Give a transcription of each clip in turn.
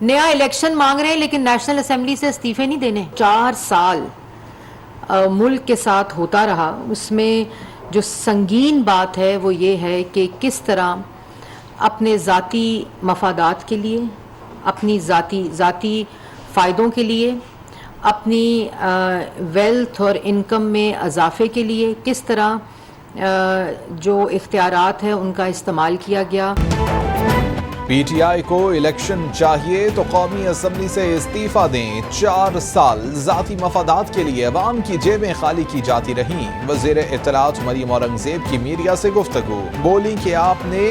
نیا الیکشن مانگ رہے ہیں لیکن نیشنل اسمبلی سے استعفے نہیں دینے. 4 سال ملک کے ساتھ ہوتا رہا. اس میں جو سنگین بات ہے وہ یہ ہے کہ کس طرح اپنے ذاتی مفادات کے لیے، اپنی ذاتی فائدوں کے لیے، اپنی ویلتھ اور انکم میں اضافے کے لیے کس طرح جو اختیارات ہیں ان کا استعمال کیا گیا. پی ٹی آئی کو الیکشن چاہیے تو قومی اسمبلی سے استعفیٰ دیں. 4 سال ذاتی مفادات کے لیے عوام کی جیبیں خالی کی جاتی رہیں. وزیر اطلاعات مریم اورنگزیب کی میڈیا سے گفتگو. بولی کہ آپ نے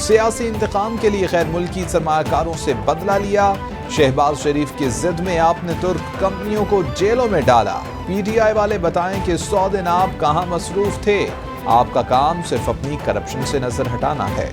سیاسی انتقام کے لیے غیر ملکی سرمایہ کاروں سے بدلہ لیا. شہباز شریف کی ضد میں آپ نے ترک کمپنیوں کو جیلوں میں ڈالا. پی ٹی آئی والے بتائیں کہ 100 دن آپ کہاں مصروف تھے. آپ کا کام صرف اپنی کرپشن سے نظر ہٹانا ہے.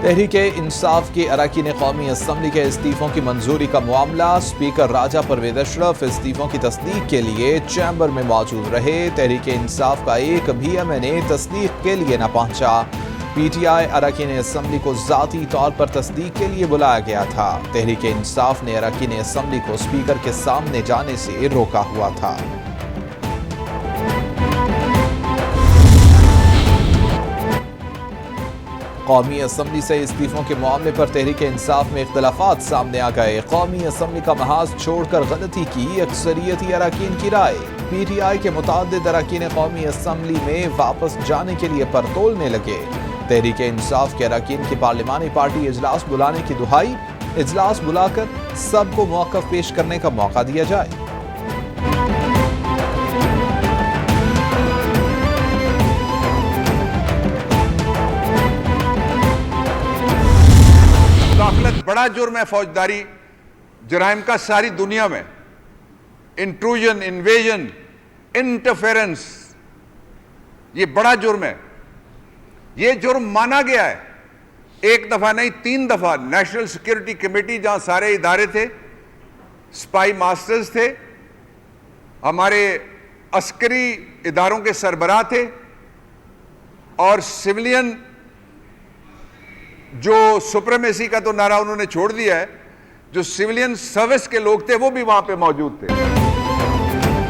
تحریک انصاف کے اراکین قومی اسمبلی کے استعفوں کی منظوری کا معاملہ. اسپیکر راجہ پرویز اشرف استعفوں کی تصدیق کے لیے چیمبر میں موجود رہے. تحریک انصاف کا ایک بھی ایم این اے تصدیق کے لیے نہ پہنچا. پی ٹی آئی اراکین اسمبلی کو ذاتی طور پر تصدیق کے لیے بلایا گیا تھا. تحریک انصاف نے اراکین اسمبلی کو اسپیکر کے سامنے جانے سے روکا ہوا تھا. قومی اسمبلی سے استعفوں کے معاملے پر تحریک انصاف میں اختلافات سامنے آ گئے. قومی اسمبلی کا محاذ چھوڑ کر غلطی کی اکثریتی اراکین کی رائے. پی ٹی آئی کے متعدد اراکین قومی اسمبلی میں واپس جانے کے لیے پرتولنے لگے. تحریک انصاف کے اراکین کی پارلیمانی پارٹی اجلاس بلانے کی دہائی. اجلاس بلا کر سب کو موقف پیش کرنے کا موقع دیا جائے. مداخلت بڑا جرم ہے. فوجداری جرائم کا ساری دنیا میں. انٹروژن، انویژن، انٹرفیرنس، یہ بڑا جرم ہے. یہ جرم مانا گیا ہے. ایک دفعہ نہیں 3 دفعہ. نیشنل سیکیورٹی کمیٹی جہاں سارے ادارے تھے، سپائی ماسٹرز تھے، ہمارے عسکری اداروں کے سربراہ تھے، اور سیولین جو سپریمیسی کا تو نعرہ انہوں نے چھوڑ دیا ہے، جو سیولین سروس کے لوگ تھے وہ بھی وہاں پہ موجود تھے.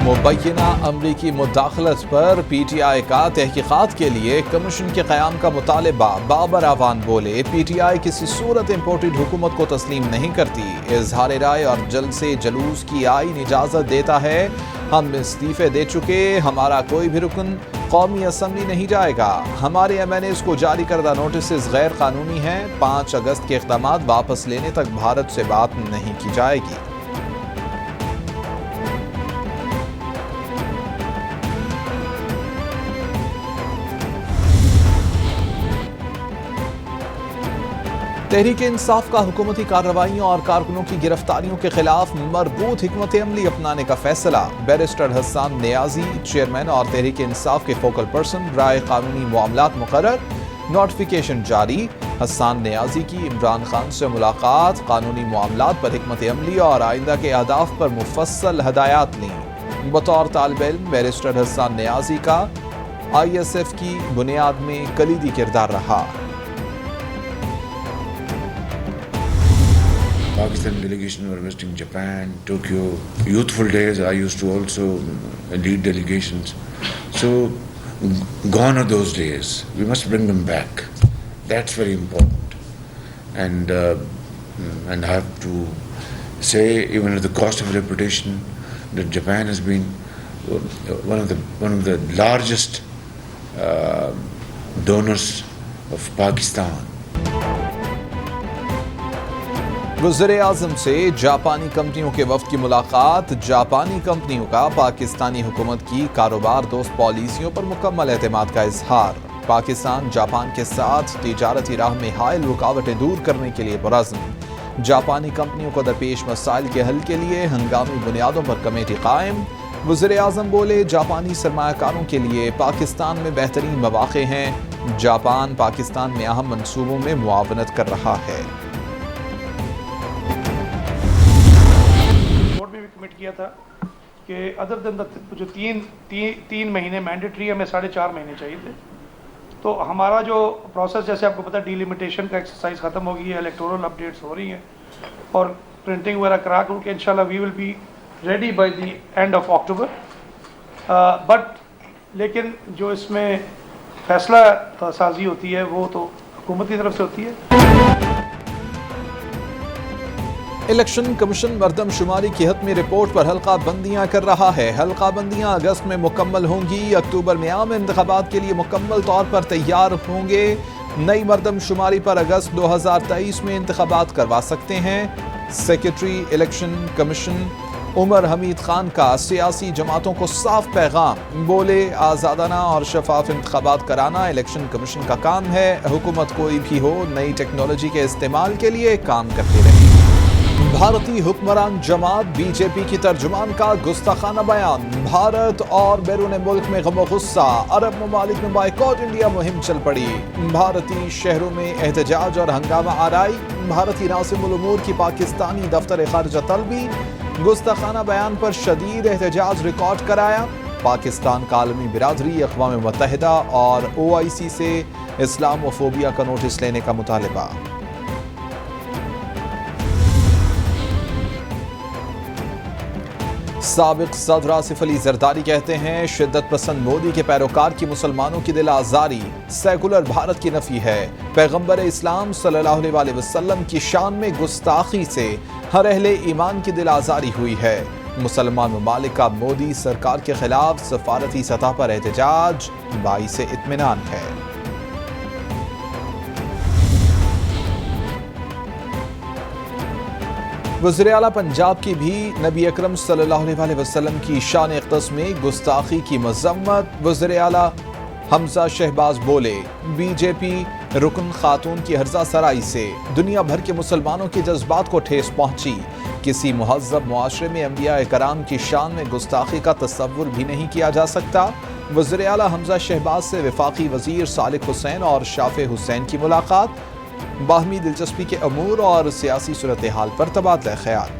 مبینہ امریکی مداخلت پر پی ٹی آئی کا تحقیقات کے لیے کمیشن کے قیام کا مطالبہ. بابر اعوان بولے پی ٹی آئی کسی صورت امپورٹڈ حکومت کو تسلیم نہیں کرتی. اظہار رائے اور جلسے جلوس کی آئین اجازت دیتا ہے. ہم استعفے دے چکے. ہمارا کوئی بھی رکن قومی اسمبلی نہیں جائے گا. ہمارے ایم این ایز کو جاری کردہ نوٹسز غیر قانونی ہیں. 5 اگست کے اقدامات واپس لینے تک بھارت سے بات نہیں کی جائے گی. تحریک انصاف کا حکومتی کارروائیوں اور کارکنوں کی گرفتاریوں کے خلاف مربوط حکمت عملی اپنانے کا فیصلہ. بیرسٹر حسان نیازی چیئرمین اور تحریک انصاف کے فوکل پرسن برائے قانونی معاملات مقرر. نوٹیفیکیشن جاری. حسان نیازی کی عمران خان سے ملاقات. قانونی معاملات پر حکمت عملی اور آئندہ کے اہداف پر مفصل ہدایات لیں. بطور طالب علم بیرسٹر حسان نیازی کا آئی ایس ایف کی بنیاد میں کلیدی کردار رہا. Pakistan delegation were visiting Japan, Tokyo. Youthful days, I used to also lead delegations. So, gone are those days. We must bring them back. That's very important. And I have to say, even at the cost of reputation, that Japan has been one of the largest donors of Pakistan. وزیر اعظم سے جاپانی کمپنیوں کے وفد کی ملاقات. جاپانی کمپنیوں کا پاکستانی حکومت کی کاروبار دوست پالیسیوں پر مکمل اعتماد کا اظہار. پاکستان جاپان کے ساتھ تجارتی راہ میں حائل رکاوٹیں دور کرنے کے لیے پرعزم. جاپانی کمپنیوں کو درپیش مسائل کے حل کے لیے ہنگامی بنیادوں پر کمیٹی قائم. وزیر اعظم بولے جاپانی سرمایہ کاروں کے لیے پاکستان میں بہترین مواقع ہیں. جاپان پاکستان میں اہم منصوبوں میں معاونت کر رہا ہے. کیا تھا کہ ادر دن جو 3 مہینے مینڈیٹری ہمیں 4.5 مہینے چاہیے تھے. تو ہمارا جو پروسیس جیسے آپ کو پتہ ڈیلیمیٹیشن کا ایکسرسائز ختم ہو گئی ہے, الیکٹورل اپڈیٹس ہو رہی ہیں اور پرنٹنگ وغیرہ کرا کر کے انشاءاللہ we will be ready by the end of October. But لیکن جو اس میں فیصلہ سازی ہوتی ہے وہ تو حکومت کی طرف سے ہوتی ہے. الیکشن کمیشن مردم شماری کی حتمی رپورٹ پر حلقہ بندیاں کر رہا ہے. حلقہ بندیاں اگست میں مکمل ہوں گی. اکتوبر میں عام انتخابات کے لیے مکمل طور پر تیار ہوں گے. نئی مردم شماری پر اگست 2023 میں انتخابات کروا سکتے ہیں. سیکرٹری الیکشن کمیشن عمر حمید خان کا سیاسی جماعتوں کو صاف پیغام. بولے آزادانہ اور شفاف انتخابات کرانا الیکشن کمیشن کا کام ہے. حکومت کوئی بھی ہو نئی ٹیکنالوجی کے استعمال کے لیے کام کرتے رہے. بھارتی حکمران جماعت بی جے پی کی ترجمان کا گستاخانہ بیان. بھارت اور بیرون ملک میں غم و غصہ. عرب ممالک میں بائیکاٹ انڈیا مہم چل پڑی. بھارتی شہروں میں احتجاج اور ہنگامہ آرائی. بھارتی ناظم الامور کی پاکستانی دفتر خارجہ طلبی. گستاخانہ بیان پر شدید احتجاج ریکارڈ کرایا. پاکستان کا عالمی برادری اقوام متحدہ اور OIC سے اسلام و فوبیا کا نوٹس لینے کا مطالبہ. سابق صدر آصف علی زرداری کہتے ہیں شدت پسند مودی کے پیروکار کی مسلمانوں کی دل آزاری سیکولر بھارت کی نفی ہے. پیغمبر اسلام صلی اللہ علیہ وسلم کی شان میں گستاخی سے ہر اہل ایمان کی دل آزاری ہوئی ہے. مسلمان ممالک کا مودی سرکار کے خلاف سفارتی سطح پر احتجاج باعث اطمینان ہے. وزیر اعلیٰ پنجاب کی بھی نبی اکرم صلی اللہ علیہ وسلم کی شان اقدس میں گستاخی کی مذمت. وزیر اعلیٰ حمزہ شہباز بولے بی جے پی رکن خاتون کی ہرزہ سرائی سے دنیا بھر کے مسلمانوں کے جذبات کو ٹھیس پہنچی. کسی مہذب معاشرے میں انبیاء کرام کی شان میں گستاخی کا تصور بھی نہیں کیا جا سکتا. وزیر اعلیٰ حمزہ شہباز سے وفاقی وزیر صالح حسین اور شافع حسین کی ملاقات. باہمی دلچسپی کے امور اور سیاسی صورتحال پر تبادلہ خیال.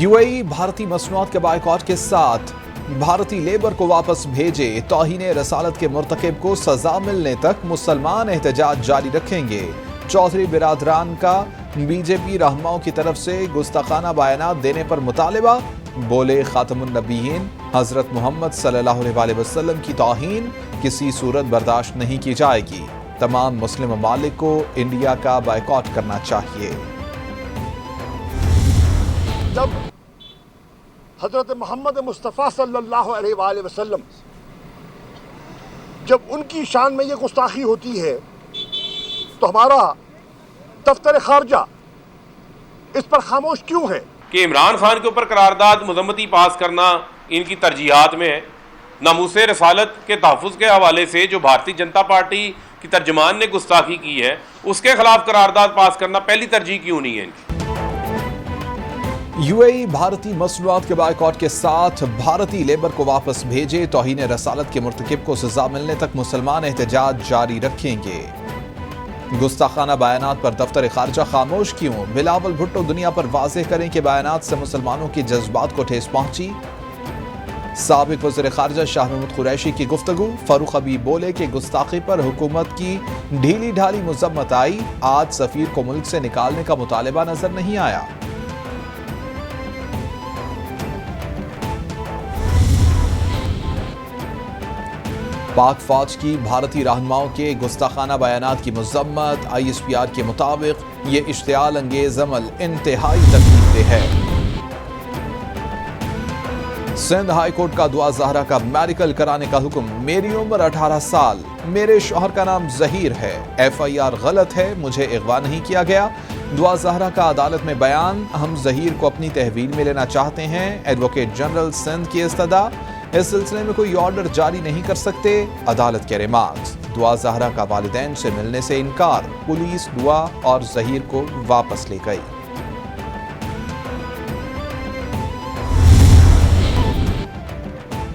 UAE بھارتی مصنوعات کے بائیکاٹ کے ساتھ بھارتی لیبر کو واپس بھیجے. توہین رسالت کے مرتکب کو سزا ملنے تک مسلمان احتجاج جاری رکھیں گے. چودھری برادران کا BJP رہنماؤں کی طرف سے گستاخانہ بیانات دینے پر مطالبہ. بولے خاتم النبیین حضرت محمد صلی اللہ علیہ وسلم کی توہین کسی صورت برداشت نہیں کی جائے گی. تمام مسلم ممالک کو انڈیا کا بائیکاٹ کرنا چاہیے. جب حضرت محمد مصطفیٰ صلی اللہ علیہ وآلہ وسلم جب ان کی شان میں یہ گستاخی ہوتی ہے تو ہمارا دفتر خارجہ اس پر خاموش کیوں ہے؟ کہ عمران خان کے اوپر قرارداد مذمتی پاس کرنا ان کی ترجیحات میں ہے. ناموس رسالت کے تحفظ کے حوالے سے جو بھارتی جنتا پارٹی کی ترجمان نے گستاخی کی ہے اس کے خلاف قرارداد پاس کرنا پہلی ترجیح کیوں نہیں ہے ان کی؟ UAE بھارتی مصنوعات کے بائیکاٹ کے ساتھ بھارتی لیبر کو واپس بھیجے. توہین رسالت کے مرتکب کو سزا ملنے تک مسلمان احتجاج جاری رکھیں گے. گستاخانہ بیانات پر دفتر خارجہ خاموش کیوں؟ بلاول بھٹو دنیا پر واضح کریں کہ بیانات سے مسلمانوں کے جذبات کو ٹھیس پہنچی. سابق وزیر خارجہ شاہ محمود قریشی کی گفتگو. فاروق حبیب بولے کہ گستاخی پر حکومت کی ڈھیلی ڈھالی مذمت آئی. آج سفیر کو ملک سے نکالنے کا مطالبہ نظر نہیں آیا. پاک فوج کی بھارتی رہنماؤں کے گستاخانہ بیانات کی مذمت. ISPR کے مطابق یہ اشتعال انگیز عمل انتہائی تکلیف دہ ہے. سندھ ہائی کورٹ کا دعا زہرا کا میڈیکل کرانے کا حکم. میری عمر 18 سال. میرے شوہر کا نام ظہیر ہے. FIR غلط ہے. مجھے اغوا نہیں کیا گیا. دعا زہرا کا عدالت میں بیان. ہم ظہیر کو اپنی تحویل میں لینا چاہتے ہیں. ایڈوکیٹ جنرل سندھ کی استدعا. اس سلسلے میں کوئی آرڈر جاری نہیں کر سکتے. عدالت کے ریمارکس. دعا زہرا کا والدین سے ملنے سے انکار. پولیس دعا اور ظہیر کو واپس لے گئی.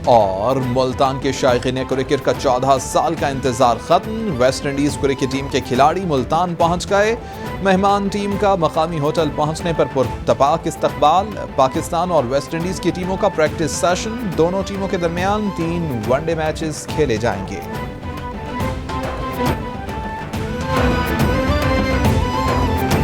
اور ملتان کے شائقین کرکٹ کا 14 سال کا انتظار ختم. ویسٹ انڈیز کرکٹ ٹیم کے کھلاڑی ملتان پہنچ گئے. مہمان ٹیم کا مقامی ہوٹل پہنچنے پر پرتپاک استقبال. پاکستان اور ویسٹ انڈیز کی ٹیموں کا پریکٹس سیشن. دونوں ٹیموں کے درمیان 3 ون ڈے میچز کھیلے جائیں گے.